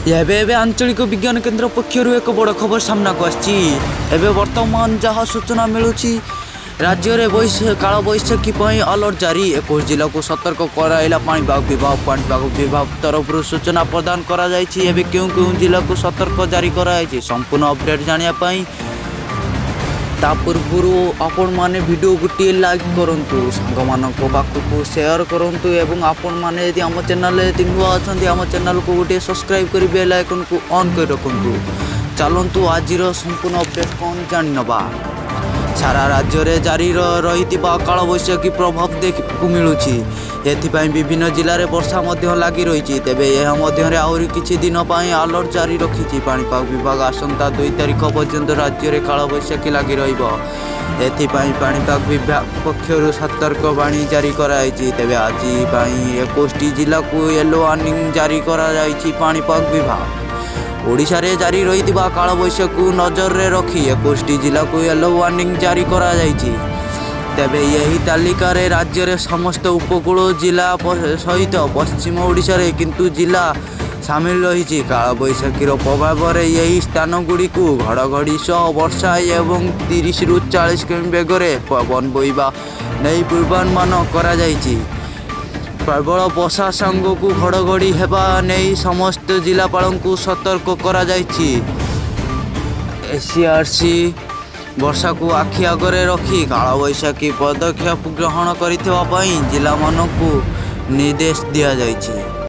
एबे आंचलिक विज्ञान केन्द्र पक्षर एक बड़ खबर सामना को आबे वर्तमान जहाँ सूचना मिलूँ राज्य में काल बैशाखी अलर्ट जारी 21 जिला को सतर्क कराइला पाणीपाग विभाग तरफ सूचना प्रदान करा क्यों जिला को सतर्क जारी कराई संपूर्ण अपडेट जानापी ता पूर्व आपण मैंने वीडियो गोटे लाइक करूँ सांग पाखक शेयर करूँ एवं आपण मैंने यदि आम चैनल नुआ अच्छा आम चैनल को गोटे सब्सक्राइब कर बेल आइकन को ऑन कर रखु। चलतु आज संपूर्ण अपडेट कौन जानी नवा। सारा राज्य में जारी रही काल बैशाखी प्रभाव देखा मिलूँ एथिपाई विभिन्न जिले में वर्षा लगी रही तेबे यह आहरी किछि दिन अलर्ट जारी रखी पाणीपाग विभाग आसंता 2 तारिख पर्यंत राज्य में काल बैशाखी लगी रही पाणीपाग विभाग पक्षर सतर्कवाणी जारी कराई तेबे आज 21 जिला को येलो वार्निंग जारी कराई पाणीपाग विभाग। ओडिशा रे जारी रही काल बैशाखी को नजर रे रखी 21 जिला को येलो वार्निंग जारी कराई तेबे यही तालिका रे राज्य रे समस्त उपकूल जिला सहित पश्चिम ओडिशा रे किंतु जिला सामिल रही काल बैशाखीर प्रभाव में यही स्थान गुड़ी को घड़घड़ी सह वर्षा एवं 30 ରୁ 40 किमी बेगर पवन बोइबा नहीं पूर्वानुमान करा जायछि। प्रबल वर्षा सांग को घड़घड़ी हेबा नहीं समस्त जिलापाल को सतर्क करा जायछि। एसीआरसी वर्षा को आखि आगे रखी काल बैशाखी पदक्षेप ग्रहण करने जिला मानक निर्देश दि जायछि।